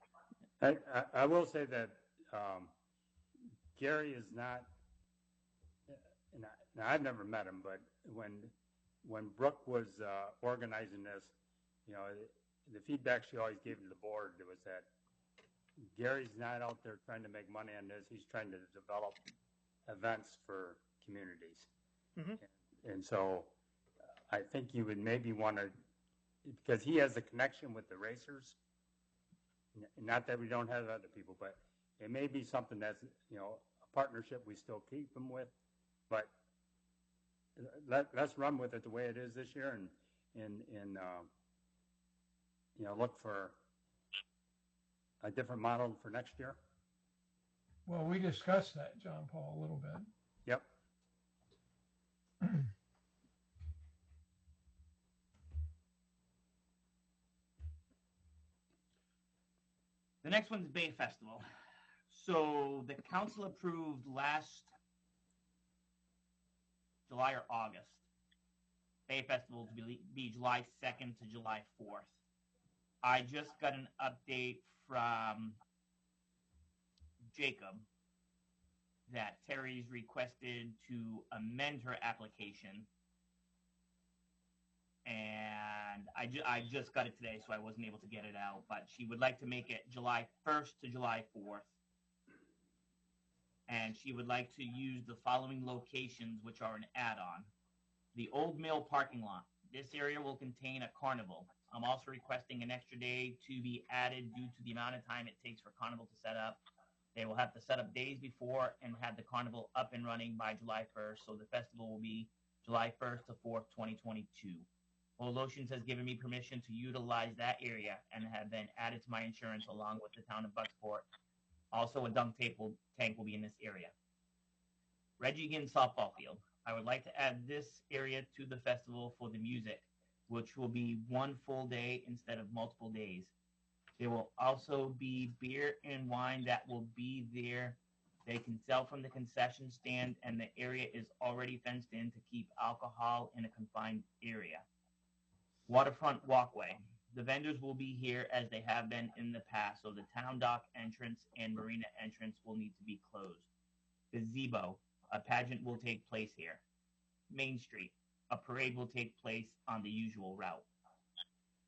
I will say that Gary is not, now I've never met him, but when Brooke was organizing this, the feedback she always gave to the board was that Gary's not out there trying to make money on this. He's trying to develop events for communities. Mm-hmm. And so I think you would maybe want to, because he has a connection with the racers, not that we don't have other people, but it may be something that's, a partnership we still keep them with, but let's run with it the way it is this year and look for a different model for next year. Well, we discussed that, John Paul, a little bit. Yep. The next one's Bay Festival. So the council approved last July or August Bay Festival to be July 2nd to July 4th. I just got an update from Jacob that Terry's requested to amend her application. And I just got it today, so I wasn't able to get it out. But she would like to make it July 1st to July 4th. And she would like to use the following locations, which are an add-on. The Old Mill parking lot. This area will contain a carnival. I'm also requesting an extra day to be added due to the amount of time it takes for carnival to set up. They will have to set up days before and have the carnival up and running by July 1st. So the festival will be July 1st to 4th, 2022. Old Oceans has given me permission to utilize that area and have been added to my insurance along with the town of Bucksport. Also, a dunk tank will be in this area. Reggie Ginn softball field. I would like to add this area to the festival for the music, which will be one full day instead of multiple days. There will also be beer and wine that will be there. They can sell from the concession stand, and the area is already fenced in to keep alcohol in a confined area. Waterfront walkway. The vendors will be here as they have been in the past, so the town dock entrance and marina entrance will need to be closed. Gazebo. A pageant will take place here. Main Street. A parade will take place on the usual route.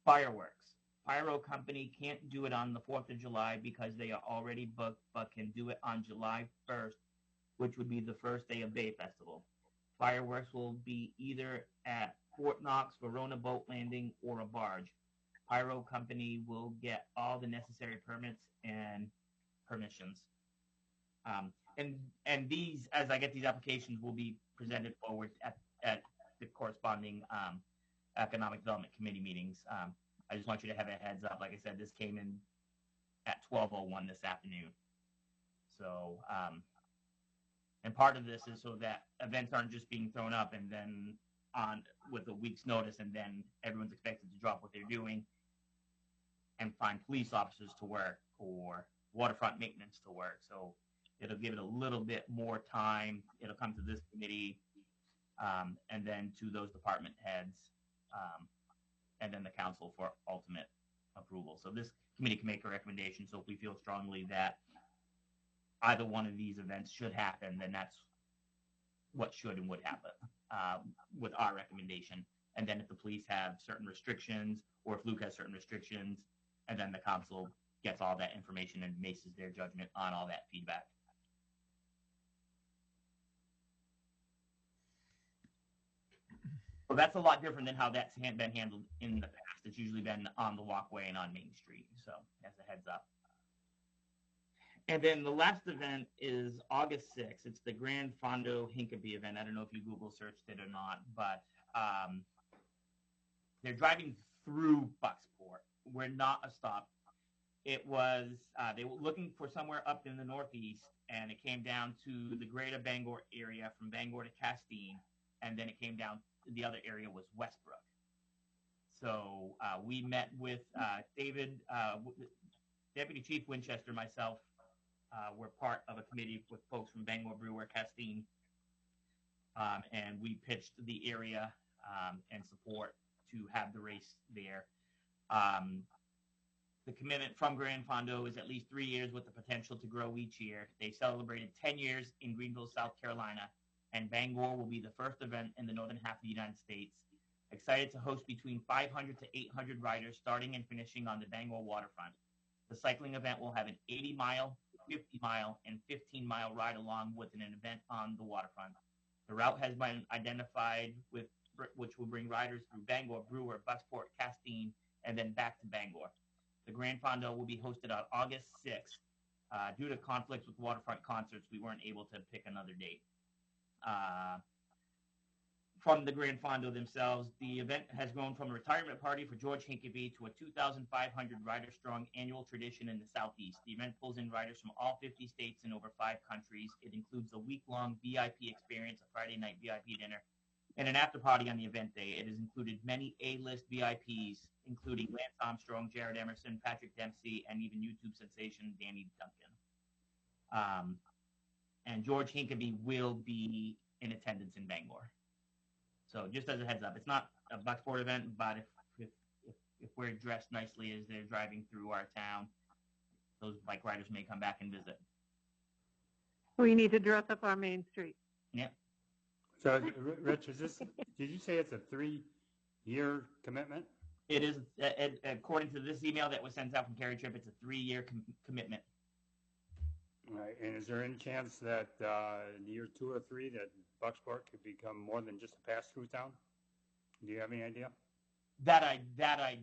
Fireworks. Pyro Company can't do it on the 4th of July because they are already booked, but can do it on July 1st, which would be the first day of Bay Festival. Fireworks will be either at Fort Knox, Verona Boat Landing, or a barge. Pyro Company will get all the necessary permits and permissions. And these, as I get these applications, will be presented forward at the corresponding Economic Development Committee meetings. I just want you to have a heads up. Like I said, this came in at 12:01 this afternoon. So, and part of this is so that events aren't just being thrown up and then on with a week's notice, and then everyone's expected to drop what they're doing and find police officers to work or waterfront maintenance to work. So it'll give it a little bit more time. It'll come to this committee, and then to those department heads, and then the council for ultimate approval. So this committee can make a recommendation. So if we feel strongly that either one of these events should happen, then that's what should and would happen with our recommendation. And then if the police have certain restrictions, or if Luke has certain restrictions, and then the council gets all that information and bases their judgment on all that feedback. So that's a lot different than how that's been handled in the past. It's usually been on the walkway and on Main Street. So as a heads up. And then the last event is August 6th. It's the Grand Fondo Hincapie event. I don't know if you Google searched it or not, but they're driving through Bucksport. We're not a stop. It was, they were looking for somewhere up in the northeast, and it came down to the greater Bangor area from Bangor to Castine, and then it came down, the other area was Westbrook. So we met with David, Deputy Chief Winchester, myself, we're part of a committee with folks from Bangor, Brewer, Castine, and we pitched the area and support to have the race there. The commitment from Grand Fondo is at least 3 years with the potential to grow each year. They celebrated 10 years in Greenville, South Carolina, and Bangor will be the first event in the northern half of the United States. Excited to host between 500 to 800 riders starting and finishing on the Bangor waterfront. The cycling event will have an 80-mile, 50-mile, and 15-mile ride along with an event on the waterfront. The route has been identified with which will bring riders through Bangor, Brewer, Bucksport, Castine, and then back to Bangor. The Grand Fondo will be hosted on August 6th. Due to conflicts with waterfront concerts, we weren't able to pick another date. From the Grand Fondo themselves, the event has grown from a retirement party for George Hincapie to a 2,500 rider-strong annual tradition in the Southeast. The event pulls in riders from all 50 states and over 5 countries. It includes a week-long VIP experience, a Friday night VIP dinner, and an after-party on the event day. It has included many A-list VIPs, including Lance Armstrong, Jared Emerson, Patrick Dempsey, and even YouTube sensation Danny Duncan. And George Hincapie will be in attendance in Bangor. So just as a heads up, it's not a Bucksport event, but if if we're dressed nicely as they're driving through our town, those bike riders may come back and visit. We need to dress up our main street. Yeah. So, Rich, did you say it's a 3-year commitment? It is, according to this email that was sent out from Carrie Tripp, it's a 3-year commitment. Right. And is there any chance that in year 2 or 3 that Bucksport could become more than just a pass-through town? Do you have any idea? That I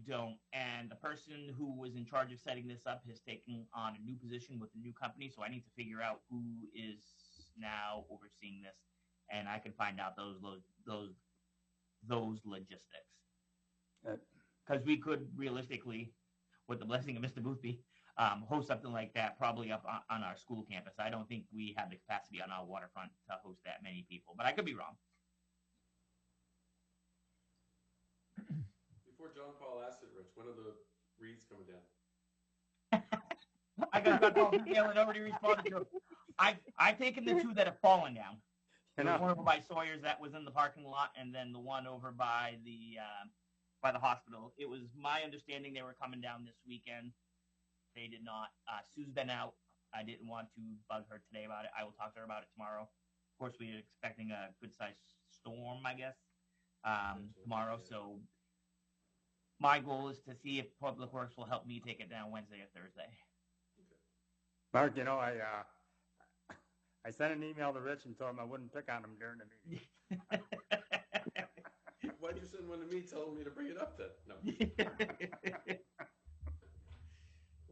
don't. And the person who was in charge of setting this up has taken on a new position with a new company, so I need to figure out who is now overseeing this, and I can find out those logistics. Because we could realistically, with the blessing of Mr. Boothby, host something like that probably up on our school campus. I don't think we have the capacity on our waterfront to host that many people, but I could be wrong. Before John Paul asked it, Rich, when are the reeds coming down? I got the email and already responded to it. I've taken the 2 that have fallen down. The one over by Sawyer's that was in the parking lot, and then the one over by the hospital. It was my understanding they were coming down this weekend. They did not. Sue's been out. I didn't want to bug her today about it. I will talk to her about it tomorrow. Of course, we are expecting a good-sized storm, I guess, tomorrow. So my goal is to see if Public Works will help me take it down Wednesday or Thursday. Mark, I sent an email to Rich and told him I wouldn't pick on him during the meeting. Why'd you send one to me telling me to bring it up then? No.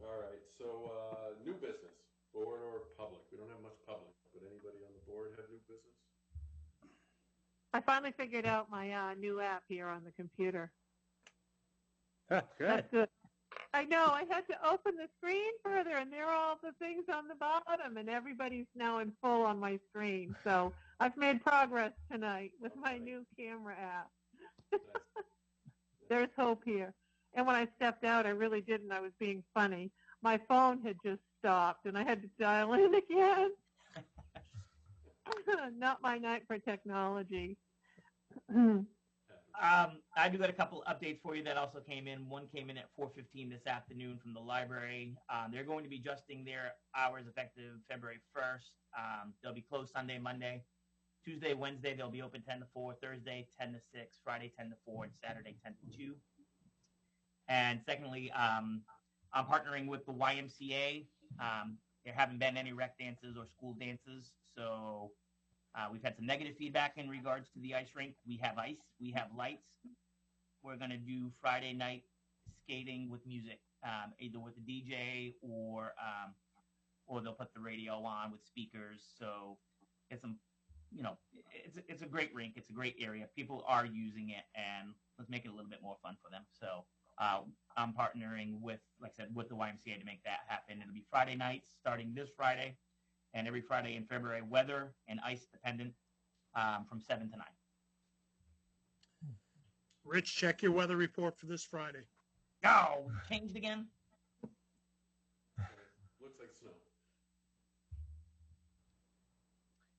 All right, so new business, board or public? We don't have much public, but anybody on the board have new business? I finally figured out my new app here on the computer. Good. That's good. I know. I had to open the screen further, and there are all the things on the bottom, and everybody's now in full on my screen. So I've made progress tonight with my new camera app. Nice. There's hope here. And when I stepped out, I really didn't. I was being funny. My phone had just stopped, and I had to dial in again. Not my night for technology. I do got a couple updates for you that also came in. One came in at 4:15 this afternoon from the library. They're going to be adjusting their hours effective February 1st. They'll be closed Sunday, Monday. Tuesday, Wednesday, they'll be open 10 to 4. Thursday, 10 to 6. Friday, 10 to 4. And Saturday, 10 to 2. And secondly, I'm partnering with the YMCA. There haven't been any rec dances or school dances, so we've had some negative feedback in regards to the ice rink. We have ice. We have lights. We're going to do Friday night skating with music, either with a DJ or they'll put the radio on with speakers. So it's it's a great rink. It's a great area. People are using it, and let's make it a little bit more fun for them. So I'm partnering with, like I said, with the YMCA to make that happen. It'll be Friday nights starting this Friday, and every Friday in February, weather and ice dependent, from 7 to 9. Rich, check your weather report for this Friday. Oh, changed again? Looks like snow.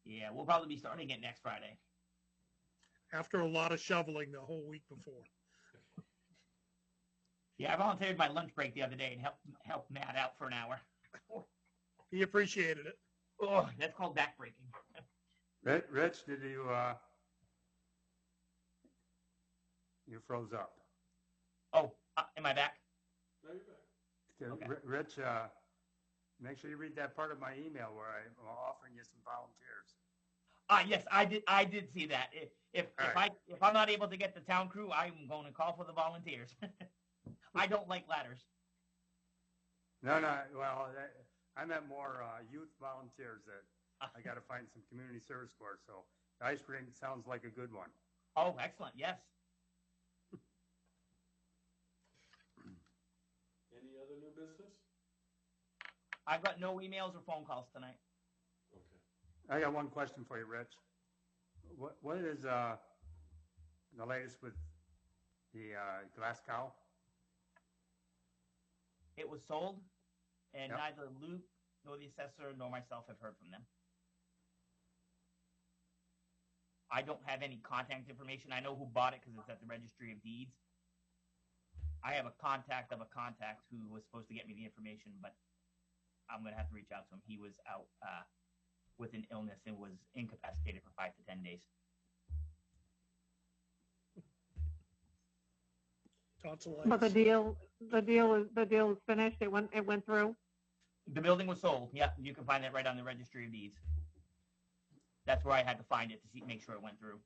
Yeah, we'll probably be starting it next Friday. After a lot of shoveling the whole week before. Yeah, I volunteered my lunch break the other day and helped Matt out for an hour. He appreciated it. Oh, that's called backbreaking. Rich, did you froze up? Oh, am I back? Now you're back. Okay. Rich, make sure you read that part of my email where I'm offering you some volunteers. Yes, I did see that. If I'm not able to get the town crew, I'm going to call for the volunteers. I don't like ladders. No, well, I meant more youth volunteers that I got to find some community service for. So the ice rink sounds like a good one. Oh, excellent. Yes. Any other new business? I've got no emails or phone calls tonight. Okay. I got one question for you, Rich. What is the latest with the glass cow? It was sold, and Yep. neither Luke nor the assessor nor myself have heard from them. I don't have any contact information. I know who bought it because it's at the Registry of Deeds. I have a contact of a contact who was supposed to get me the information, but I'm going to have to reach out to him. He was out with an illness and was incapacitated for 5 to 10 days. Tonsillitis. But the deal is finished. It went through. The building was sold. Yep, you can find that right on the registry of deeds. That's where I had to find it to make sure it went through.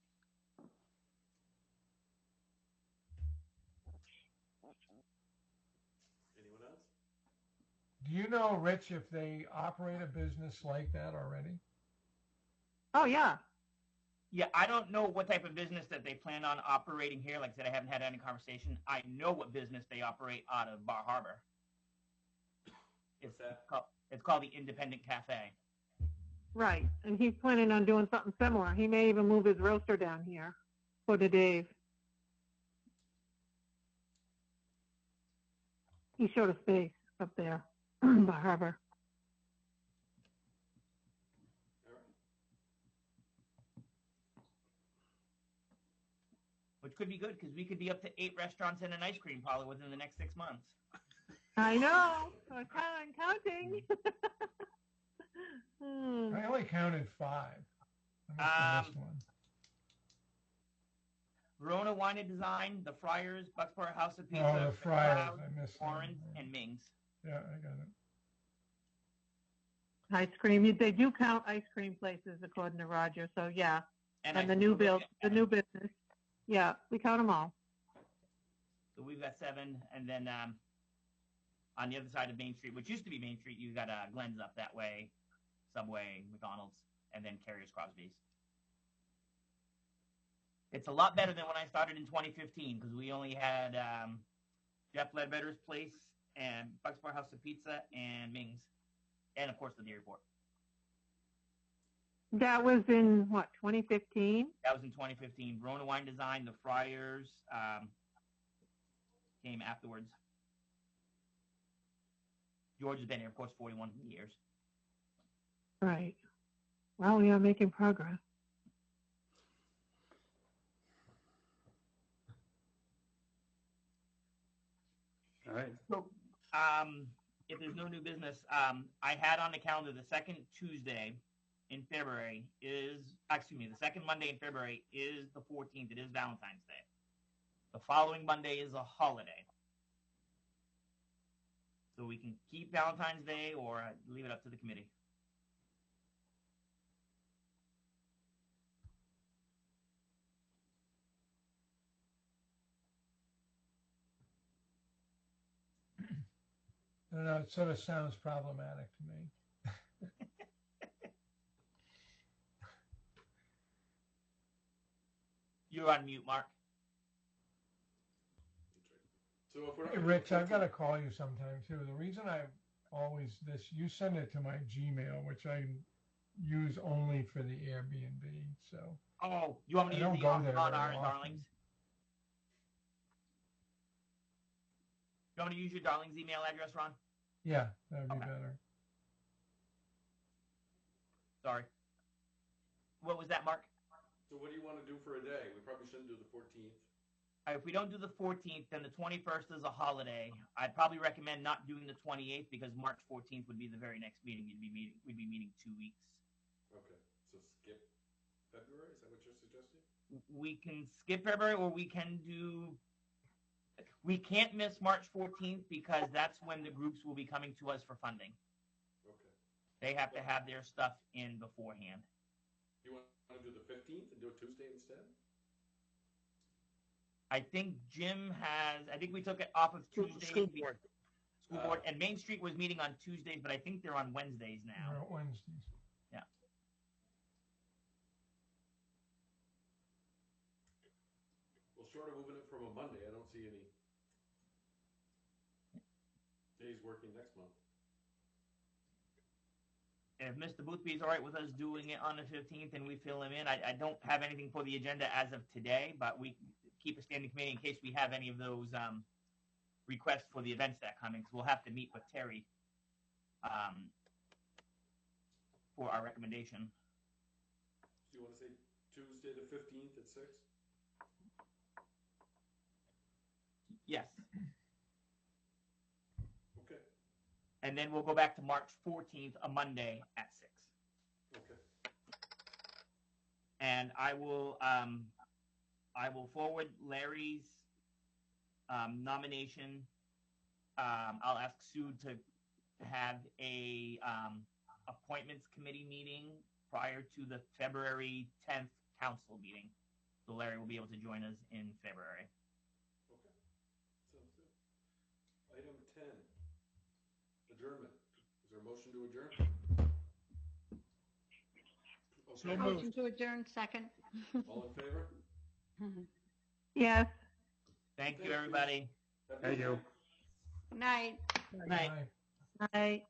Anyone else? Do you know, Rich, if they operate a business like that already? Oh yeah. Yeah, I don't know what type of business that they plan on operating here. Like I said, I haven't had any conversation. I know what business they operate out of Bar Harbor. What's that? It's called the Independent Cafe. Right. And he's planning on doing something similar. He may even move his roaster down here for the Dave. He showed a space up there by Harbor. All right. Which could be good because we could be up to 8 restaurants and an ice cream parlor within the next 6 months. I know. I'm counting. I only counted 5. I must have missed one. Verona Wine and Design, the Friars, Bucksport House of Pizza, Oh, the Friars. Cloud, I missed that. Warren's, and Ming's. Yeah, I got it. Ice cream. They do count ice cream places according to Roger. So yeah. And I the new business. Yeah, we count them all. So we've got 7, and then on the other side of Main Street, which used to be Main Street, you got Glenn's up that way, Subway, McDonald's, and then Carrier's Crosby's. It's a lot better than when I started in 2015 because we only had Jeff Ledbetter's place and Bucksport House of Pizza and Ming's, and of course the Dairy Port. That was in what, 2015? That was in 2015. Verona Wine Design, the Friars came afterwards. George has been here, of course, 41 years. Right. Well, we are making progress. All right. So, if there's no new business, I had on the calendar the second Tuesday in February the second Monday in February is the 14th. It is Valentine's Day. The following Monday is a holiday. So we can keep Valentine's Day or leave it up to the committee. I don't know, it sort of sounds problematic to me. You're on mute, Mark. So if we're Hey, Rich, I've got to call you sometime too. The reason you send it to my Gmail, which I use only for the Airbnb. So. Oh, you want me to I use don't the go there on very our often. Darlings? You want me to use your Darlings email address, Ron? Yeah, that would be Okay. better. Sorry. What was that, Mark? So what do you want to do for a day? We probably shouldn't do the 14th. If we don't do the 14th, then the 21st is a holiday. I'd probably recommend not doing the 28th because March 14th would be the very next meeting. We'd be meeting 2 weeks. Okay. So skip February? Is that what you're suggesting? We can skip February, or we can do. We can't miss March 14th because that's when the groups will be coming to us for funding. Okay. They have to have their stuff in beforehand. You want to do the 15th and do it Tuesday instead? I think I think we took it off of Tuesdays. School board. School board. And Main Street was meeting on Tuesdays, but I think they're on Wednesdays now. We're on Wednesdays. Yeah. Well, short of moving it from a Monday, I don't see any days working next month. And if Mr. Boothby is all right with us doing it on the 15th and we fill him in, I don't have anything for the agenda as of today, but we keep a standing committee in case we have any of those requests for the events that come in, because we'll have to meet with Terry for our recommendation. So you want to say Tuesday the 15th at 6? Yes. And then we'll go back to March 14th, a Monday at 6. Okay. And I will forward Larry's nomination. I'll ask Sue to have a appointments committee meeting prior to the February 10th council meeting. So Larry will be able to join us in February. Okay. Sounds good. Item 10, adjournment. Is there a motion to adjourn? So Okay. moved. Motion to adjourn, second. All in favor? Yes. Thank Thank you, you. everybody. Have a Thank good you. night. Good night. Night. Aye. Aye.